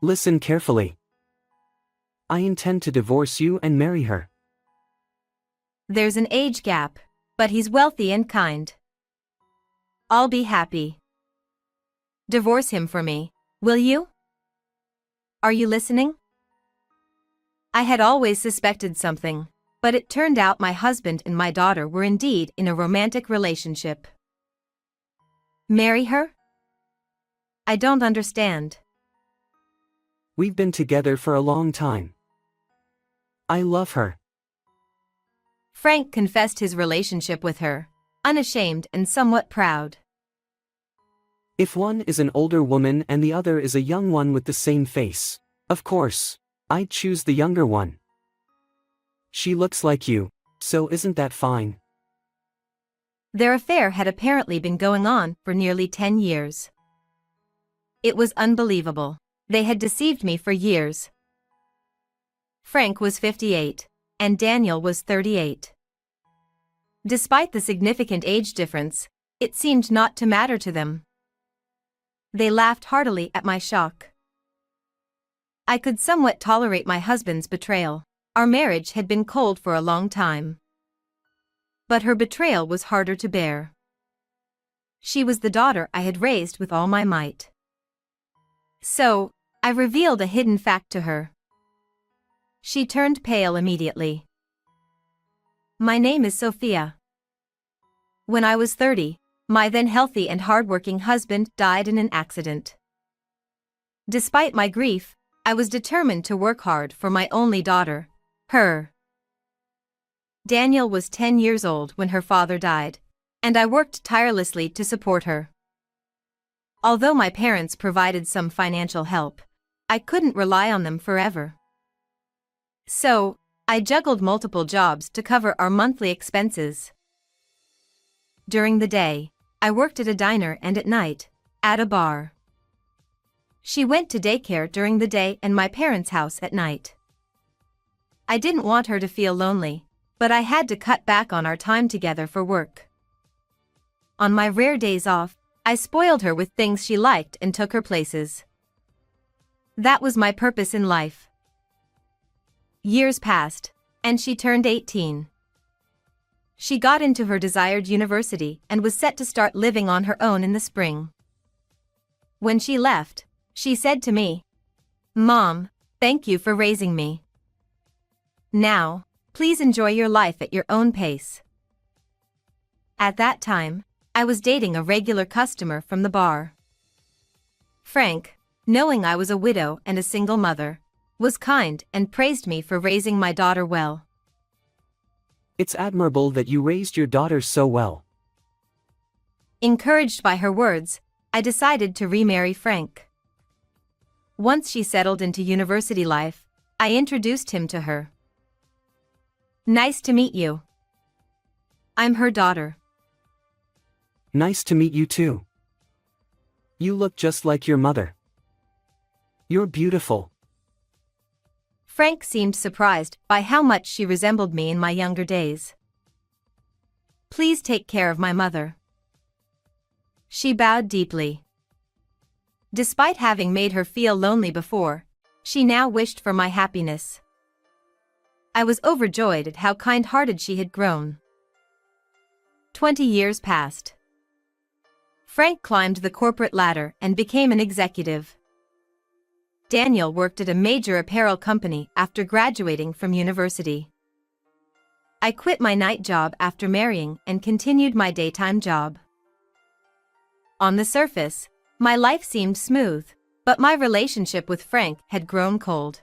Listen carefully. I intend to divorce you and marry her. There's an age gap, but he's wealthy and kind. I'll be happy. Divorce him for me, will you? Are you listening? I had always suspected something, but it turned out my husband and my daughter were indeed in a romantic relationship. Marry her? I don't understand. We've been together for a long time. I love her. Frank confessed his relationship with her, unashamed and somewhat proud. If one is an older woman and the other is a young one with the same face, of course, I'd choose the younger one. She looks like you, so isn't that fine? Their affair had apparently been going on for nearly 10 years. It was unbelievable. They had deceived me for years. Frank was 58, and Daniel was 38. Despite the significant age difference, it seemed not to matter to them. They laughed heartily at my shock. I could somewhat tolerate my husband's betrayal. Our marriage had been cold for a long time. But her betrayal was harder to bear. She was the daughter I had raised with all my might. So, I revealed a hidden fact to her. She turned pale immediately. My name is Sophia. When I was 30, my then healthy and hardworking husband died in an accident. Despite my grief, I was determined to work hard for my only daughter, her. Daniel was 10 years old when her father died, and I worked tirelessly to support her. Although my parents provided some financial help, I couldn't rely on them forever. So, I juggled multiple jobs to cover our monthly expenses. During the day, I worked at a diner and at night, at a bar. She went to daycare during the day and my parents' house at night. I didn't want her to feel lonely, but I had to cut back on our time together for work. On my rare days off, I spoiled her with things she liked and took her places. That was my purpose in life. Years passed, and she turned 18. She got into her desired university and was set to start living on her own in the spring. When she left, she said to me, "Mom, thank you for raising me. Now, please enjoy your life at your own pace." At that time, I was dating a regular customer from the bar. Frank, knowing I was a widow and a single mother, was kind and praised me for raising my daughter well. It's admirable that you raised your daughter so well. Encouraged by her words, I decided to remarry Frank. Once she settled into university life, I introduced him to her. "Nice to meet you. I'm her daughter." Nice to meet you too. You look just like your mother. You're beautiful. Frank seemed surprised by how much she resembled me in my younger days. "Please take care of my mother." She bowed deeply. Despite having made her feel lonely before, she now wished for my happiness. I was overjoyed at how kind-hearted she had grown. 20 years passed. Frank climbed the corporate ladder and became an executive. Daniel worked at a major apparel company after graduating from university. I quit my night job after marrying and continued my daytime job. On the surface, my life seemed smooth, but my relationship with Frank had grown cold.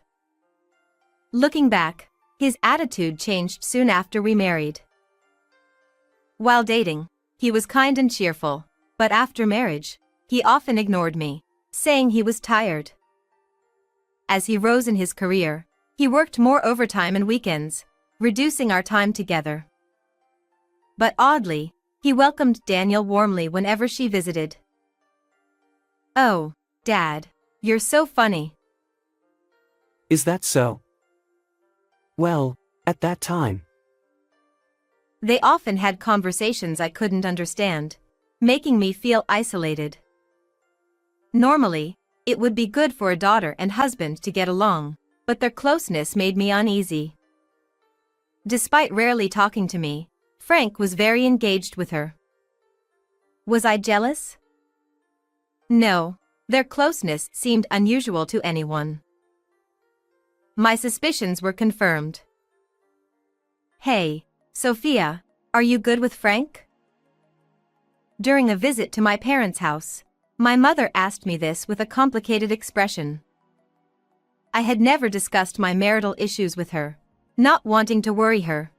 Looking back, his attitude changed soon after we married. While dating, he was kind and cheerful, but after marriage, he often ignored me, saying he was tired. As he rose in his career, he worked more overtime and weekends, reducing our time together. But oddly, he welcomed Daniel warmly whenever she visited. "Oh, Dad, you're so funny." Is that so? Well, at that time. They often had conversations I couldn't understand, making me feel isolated. Normally, It would be good for a daughter and husband to get along, but their closeness made me uneasy. Despite rarely talking to me, Frank was very engaged with her. Was I jealous? No, their closeness seemed unusual to anyone. My suspicions were confirmed. Hey, Sophia, are you good with Frank? During a visit to my parents' house, my mother asked me this with a complicated expression. I had never discussed my marital issues with her, not wanting to worry her.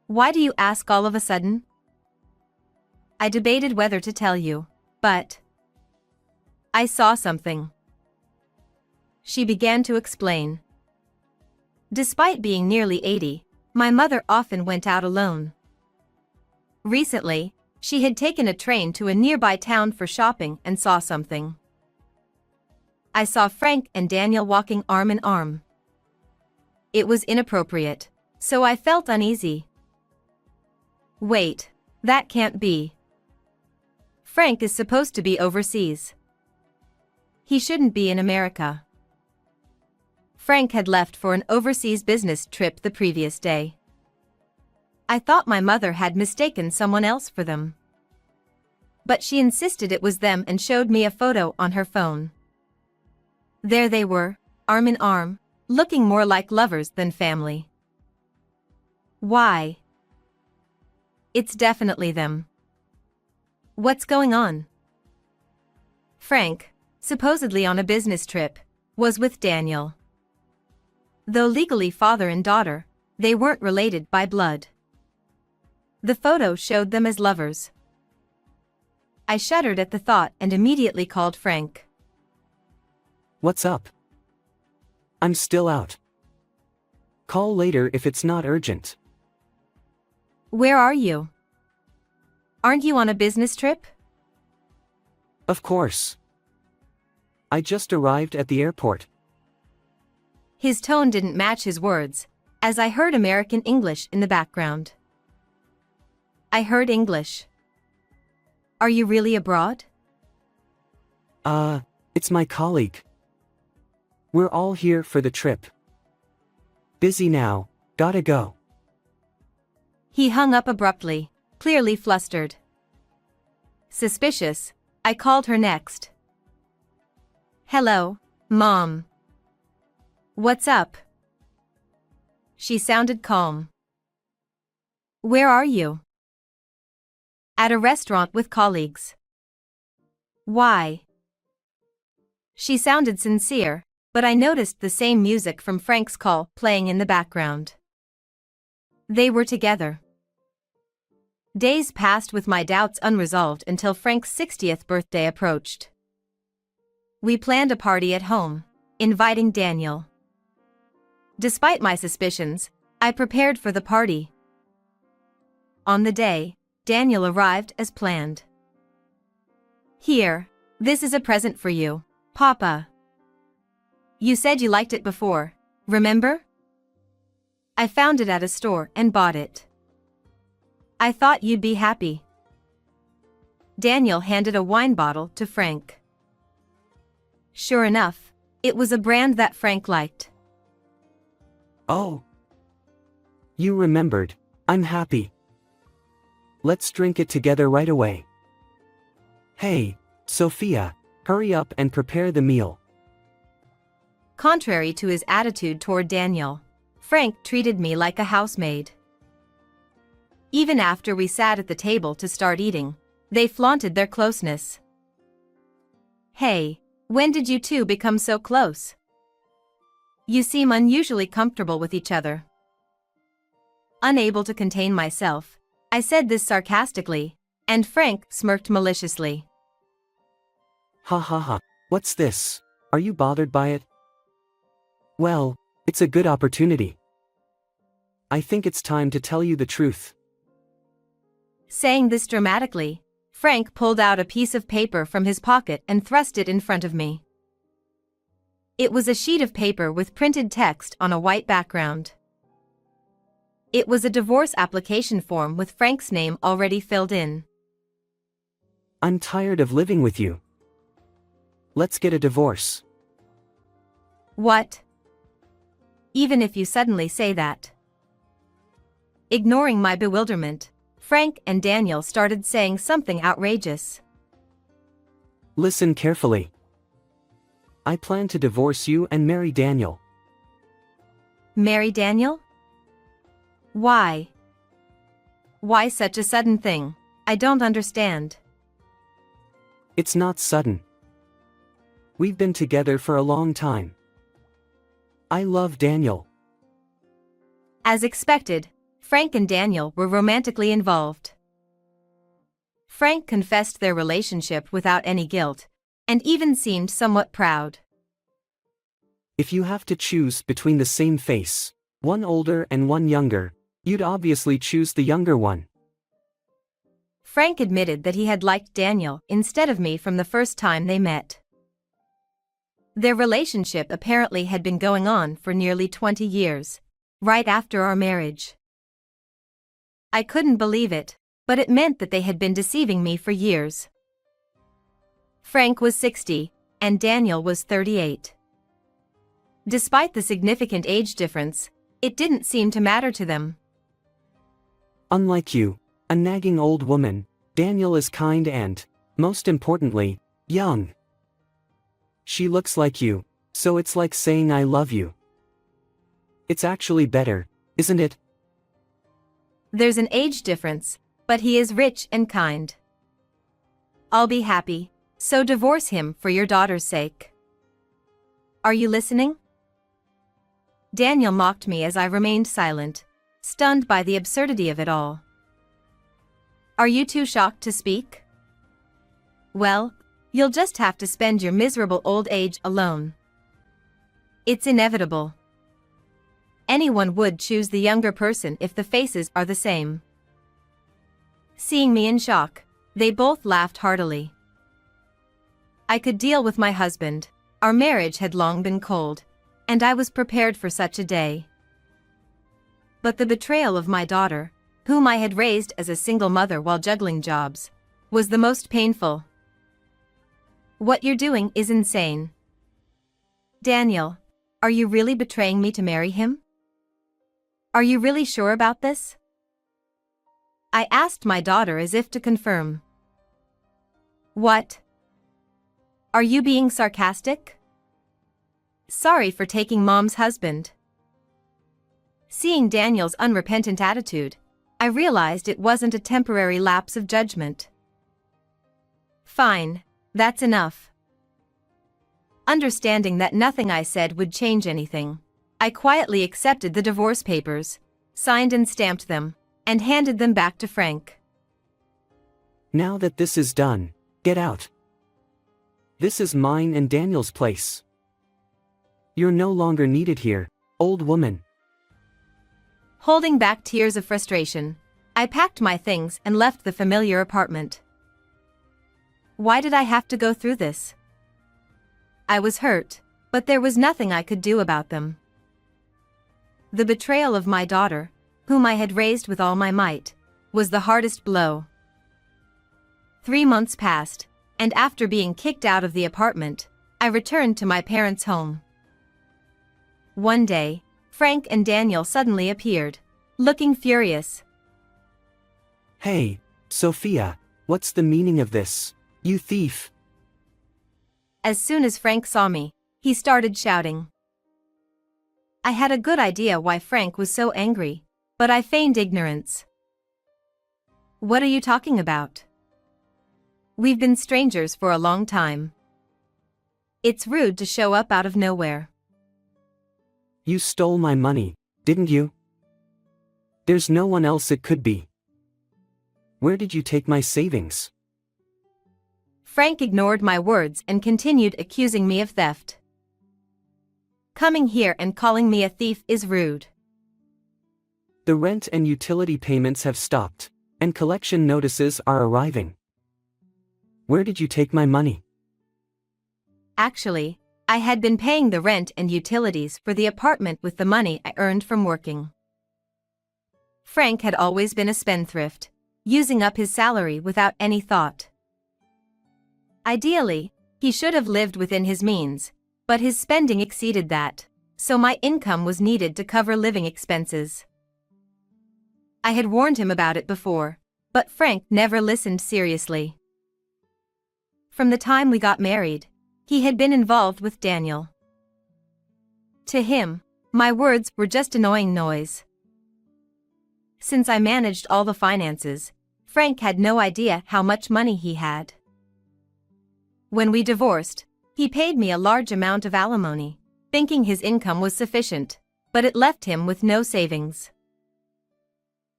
Why do you ask all of a sudden? I debated whether to tell you, but I saw something. She began to explain. Despite being nearly 80, my mother often went out alone. Recently, she had taken a train to a nearby town for shopping and saw something. I saw Frank and Daniel walking arm in arm. It was inappropriate, so I felt uneasy. Wait, that can't be. Frank is supposed to be overseas. He shouldn't be in America. Frank had left for an overseas business trip the previous day. I thought my mother had mistaken someone else for them. But she insisted it was them and showed me a photo on her phone. There they were, arm in arm, looking more like lovers than family. Why? It's definitely them. What's going on? Frank, supposedly on a business trip, was with Daniel. Though legally father and daughter, they weren't related by blood. The photo showed them as lovers. I shuddered at the thought and immediately called Frank. What's up? I'm still out. Call later if it's not urgent. Where are you? Aren't you on a business trip? Of course. I just arrived at the airport. His tone didn't match his words, as I heard American English in the background. I heard English. Are you really abroad? It's my colleague. We're all here for the trip. Busy now, gotta go. He hung up abruptly, clearly flustered. Suspicious, I called her next. Hello, Mom. What's up? She sounded calm. Where are you? At a restaurant with colleagues. Why? She sounded sincere, but I noticed the same music from Frank's call playing in the background. They were together. Days passed with my doubts unresolved until Frank's 60th birthday approached. We planned a party at home, inviting Daniel. Despite my suspicions, I prepared for the party. On the day, Daniel arrived as planned. Here, this is a present for you, Papa. You said you liked it before, remember? I found it at a store and bought it. I thought you'd be happy. Daniel handed a wine bottle to Frank. Sure enough, it was a brand that Frank liked. Oh. You remembered, I'm happy. Let's drink it together right away. Hey, Sophia, hurry up and prepare the meal. Contrary to his attitude toward Daniel, Frank treated me like a housemaid. Even after we sat at the table to start eating, they flaunted their closeness. Hey, when did you two become so close? You seem unusually comfortable with each other. Unable to contain myself, I said this sarcastically, and Frank smirked maliciously. Ha ha ha, what's this? Are you bothered by it? Well, it's a good opportunity. I think it's time to tell you the truth. Saying this dramatically, Frank pulled out a piece of paper from his pocket and thrust it in front of me. It was a sheet of paper with printed text on a white background. It was a divorce application form with Frank's name already filled in. I'm tired of living with you. Let's get a divorce. What? Even if you suddenly say that. Ignoring my bewilderment, Frank and Daniel started saying something outrageous. Listen carefully. I plan to divorce you and marry Daniel. Marry Daniel? Why? Why such a sudden thing? I don't understand. It's not sudden. We've been together for a long time. I love Daniel. As expected, Frank and Daniel were romantically involved. Frank confessed their relationship without any guilt, and even seemed somewhat proud. If you have to choose between the same face, one older and one younger, you'd obviously choose the younger one. Frank admitted that he had liked Daniel instead of me from the first time they met. Their relationship apparently had been going on for nearly 20 years, right after our marriage. I couldn't believe it, but it meant that they had been deceiving me for years. Frank was 60, and Daniel was 38. Despite the significant age difference, it didn't seem to matter to them. Unlike you, a nagging old woman, Daniel is kind and, most importantly, young. She looks like you, so it's like saying I love you. It's actually better, isn't it? There's an age difference, but he is rich and kind. I'll be happy, so divorce him for your daughter's sake. Are you listening? Daniel mocked me as I remained silent, stunned by the absurdity of it all. Are you too shocked to speak? Well, you'll just have to spend your miserable old age alone. It's inevitable. Anyone would choose the younger person if the faces are the same. Seeing me in shock, they both laughed heartily. I could deal with my husband. Our marriage had long been cold, and I was prepared for such a day. But the betrayal of my daughter, whom I had raised as a single mother while juggling jobs, was the most painful. What you're doing is insane. Daniel, are you really betraying me to marry him? Are you really sure about this? I asked my daughter as if to confirm. What? Are you being sarcastic? Sorry for taking Mom's husband. Seeing Daniel's unrepentant attitude, I realized it wasn't a temporary lapse of judgment. Fine, that's enough. Understanding that nothing I said would change anything, I quietly accepted the divorce papers, signed and stamped them, and handed them back to Frank. Now that this is done, get out. This is mine and Daniel's place. You're no longer needed here, old woman. Holding back tears of frustration, I packed my things and left the familiar apartment. Why did I have to go through this? I was hurt, but there was nothing I could do about them. The betrayal of my daughter, whom I had raised with all my might, was the hardest blow. 3 months passed, and after being kicked out of the apartment, I returned to my parents' home. One day, Frank and Daniel suddenly appeared, looking furious. Hey, Sophia, what's the meaning of this, you thief? As soon as Frank saw me, he started shouting. I had a good idea why Frank was so angry, but I feigned ignorance. What are you talking about? We've been strangers for a long time. It's rude to show up out of nowhere. You stole my money, didn't you? There's no one else it could be. Where did you take my savings? Frank ignored my words and continued accusing me of theft. Coming here and calling me a thief is rude. The rent and utility payments have stopped, and collection notices are arriving. Where did you take my money? Actually, I had been paying the rent and utilities for the apartment with the money I earned from working. Frank had always been a spendthrift, using up his salary without any thought. Ideally, He should have lived within his means, but his spending exceeded that, so my income was needed to cover living expenses. I had warned him about it before, but Frank never listened seriously. From the time we got married, he had been involved with Daniel. To him, my words were just annoying noise. Since I managed all the finances, Frank had no idea how much money he had. When we divorced, he paid me a large amount of alimony, thinking his income was sufficient, but it left him with no savings.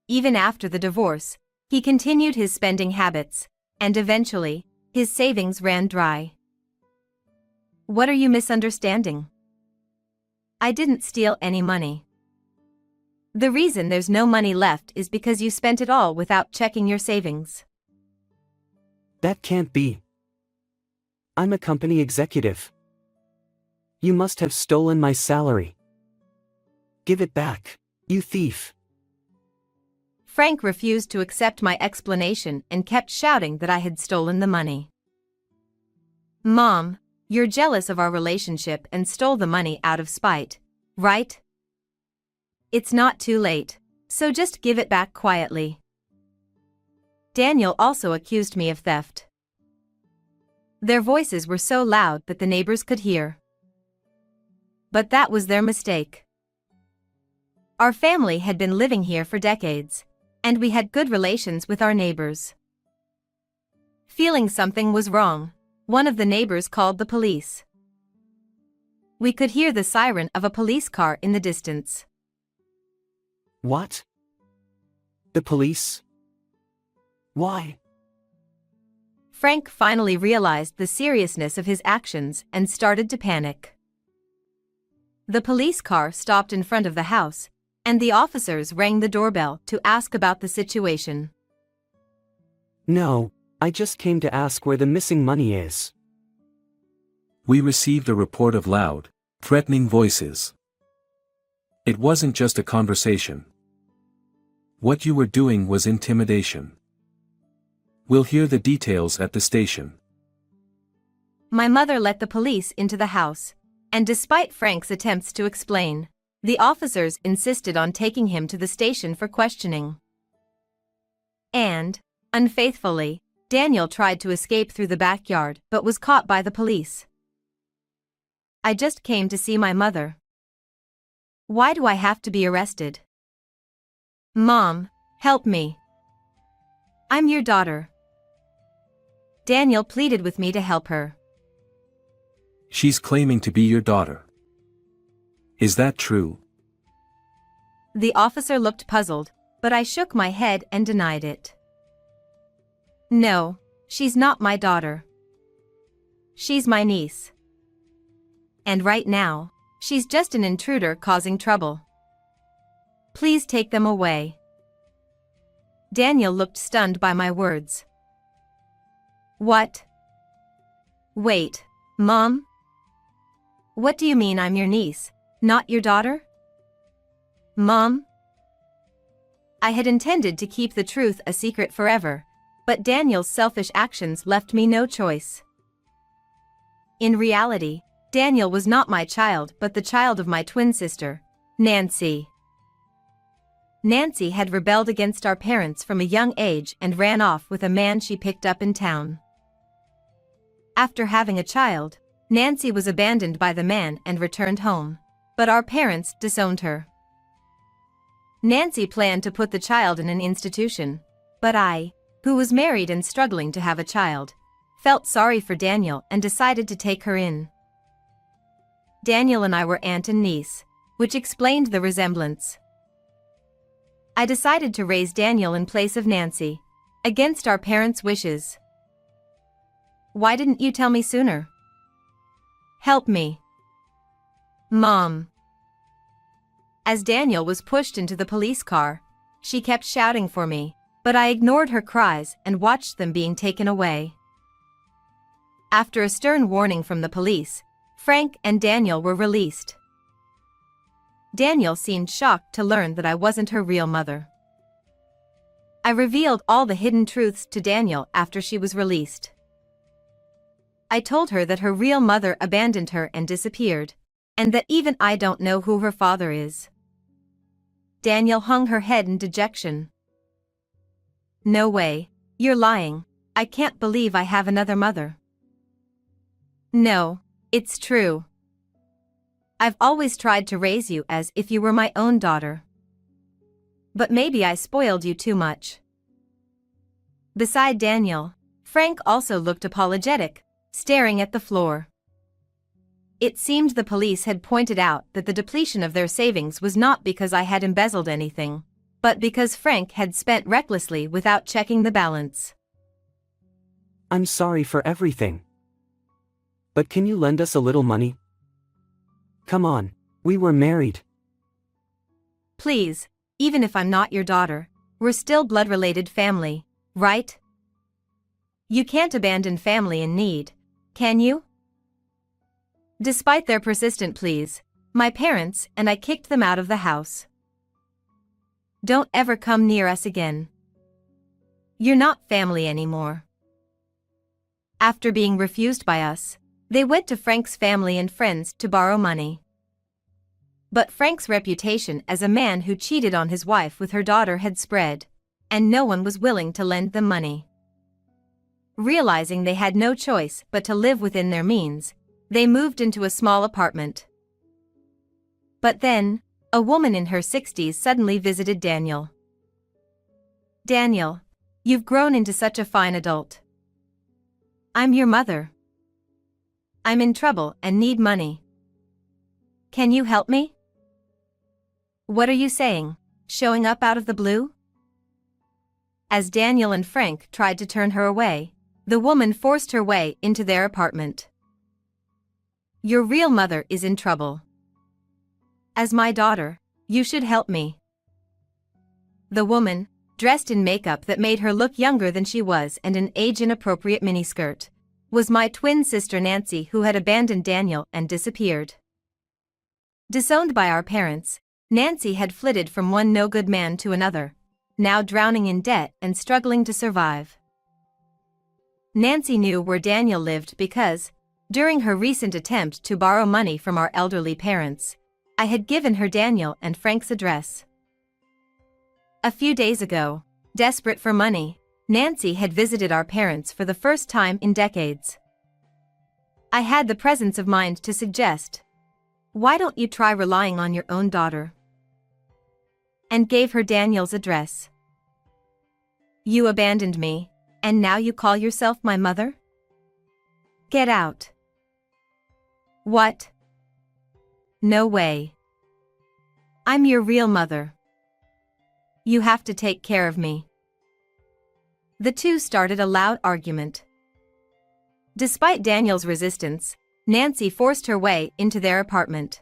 Even after the divorce, he continued his spending habits, and eventually, his savings ran dry. What are you misunderstanding? I didn't steal any money. The reason there's no money left is because you spent it all without checking your savings. That can't be. I'm a company executive. You must have stolen my salary. Give it back, you thief. Frank refused to accept my explanation and kept shouting that I had stolen the money. Mom, you're jealous of our relationship and stole the money out of spite, right? It's not too late, so just give it back quietly. Daniel also accused me of theft. Their voices were so loud that the neighbors could hear. But that was their mistake. Our family had been living here for decades, and we had good relations with our neighbors. Feeling something was wrong, one of the neighbors called the police. We could hear the siren of a police car in the distance. What? The police? Why? Frank finally realized the seriousness of his actions and started to panic. The police car stopped in front of the house, and the officers rang the doorbell to ask about the situation. No, I just came to ask where the missing money is. We received a report of loud, threatening voices. It wasn't just a conversation. What you were doing was intimidation. We'll hear the details at the station. My mother let the police into the house, and despite Frank's attempts to explain, the officers insisted on taking him to the station for questioning. And, unfaithfully, Daniel tried to escape through the backyard but was caught by the police. I just came to see my mother. Why do I have to be arrested? Mom, help me. I'm your daughter. Daniel pleaded with me to help her. She's claiming to be your daughter. Is that true? The officer looked puzzled, but I shook my head and denied it. No, she's not my daughter. She's my niece. And right now, she's just an intruder causing trouble. Please take them away. Daniel looked stunned by my words. What? Wait, Mom? What do you mean I'm your niece, not your daughter? Mom? I had intended to keep the truth a secret forever, but Daniel's selfish actions left me no choice. In reality, Daniel was not my child but the child of my twin sister, Nancy. Nancy had rebelled against our parents from a young age and ran off with a man she picked up in town. After having a child, Nancy was abandoned by the man and returned home, but our parents disowned her. Nancy planned to put the child in an institution, but I, who was married and struggling to have a child, felt sorry for Daniel and decided to take her in. Daniel and I were aunt and niece, which explained the resemblance. I decided to raise Daniel in place of Nancy, against our parents' wishes. Why didn't you tell me sooner? Help me. Mom. As Daniel was pushed into the police car, she kept shouting for me, but I ignored her cries and watched them being taken away. After a stern warning from the police, Frank and Daniel were released. Daniel seemed shocked to learn that I wasn't her real mother. I revealed all the hidden truths to Daniel after she was released. I told her that her real mother abandoned her and disappeared, and that even I don't know who her father is. Daniel hung her head in dejection. No way, you're lying. I can't believe I have another mother. No, it's true. I've always tried to raise you as if you were my own daughter. But maybe I spoiled you too much. Beside Daniel, Frank also looked apologetic, staring at the floor. It seemed the police had pointed out that the depletion of their savings was not because I had embezzled anything, but because Frank had spent recklessly without checking the balance. I'm sorry for everything. But can you lend us a little money? Come on, we were married. Please, even if I'm not your daughter, we're still blood-related family, right? You can't abandon family in need, can you? Despite their persistent pleas, my parents and I kicked them out of the house. Don't ever come near us again. You're not family anymore. After being refused by us, they went to Frank's family and friends to borrow money. But Frank's reputation as a man who cheated on his wife with her daughter had spread, and no one was willing to lend them money. Realizing they had no choice but to live within their means, they moved into a small apartment. But then, a woman in her 60s suddenly visited Daniel. Daniel, you've grown into such a fine adult. I'm your mother. I'm in trouble and need money. Can you help me? What are you saying, showing up out of the blue? As Daniel and Frank tried to turn her away, the woman forced her way into their apartment. Your real mother is in trouble. As my daughter, you should help me. The woman, dressed in makeup that made her look younger than she was and an age-inappropriate miniskirt, was my twin sister Nancy, who had abandoned Daniel and disappeared. Disowned by our parents, Nancy had flitted from one no-good man to another, now drowning in debt and struggling to survive. Nancy knew where Daniel lived because, during her recent attempt to borrow money from our elderly parents, I had given her Daniel and Frank's address. A few days ago, desperate for money, Nancy had visited our parents for the first time in decades. I had the presence of mind to suggest, why don't you try relying on your own daughter? And gave her Daniel's address. You abandoned me, and now you call yourself my mother? Get out. What? No way. I'm your real mother. You have to take care of me. The two started a loud argument. Despite Daniel's resistance, Nancy forced her way into their apartment.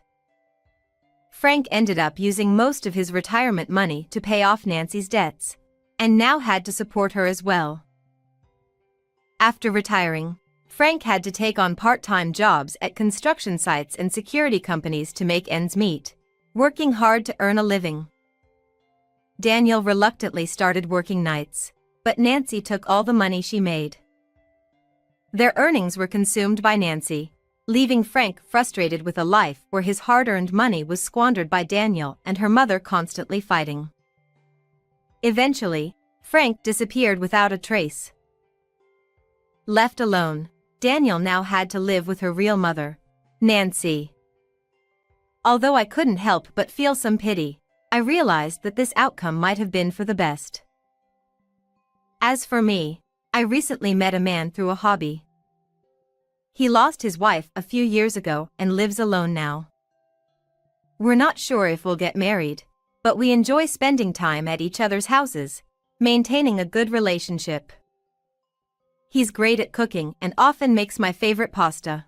Frank ended up using most of his retirement money to pay off Nancy's debts, and now had to support her as well. After retiring, Frank had to take on part-time jobs at construction sites and security companies to make ends meet, working hard to earn a living. Daniel reluctantly started working nights, but Nancy took all the money she made. Their earnings were consumed by Nancy, leaving Frank frustrated with a life where his hard-earned money was squandered by Daniel and her mother constantly fighting. Eventually, Frank disappeared without a trace. Left alone, Daniel now had to live with her real mother, Nancy. Although I couldn't help but feel some pity, I realized that this outcome might have been for the best. As for me, I recently met a man through a hobby. He lost his wife a few years ago and lives alone now. We're not sure if we'll get married, but we enjoy spending time at each other's houses, maintaining a good relationship. He's great at cooking and often makes my favorite pasta.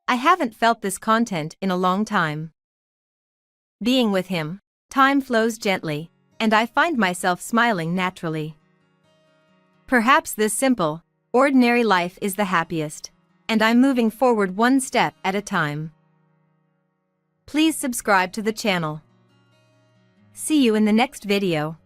I haven't felt this content in a long time. Being with him, time flows gently, and I find myself smiling naturally. Perhaps this simple, ordinary life is the happiest, and I'm moving forward one step at a time. Please subscribe to the channel. See you in the next video.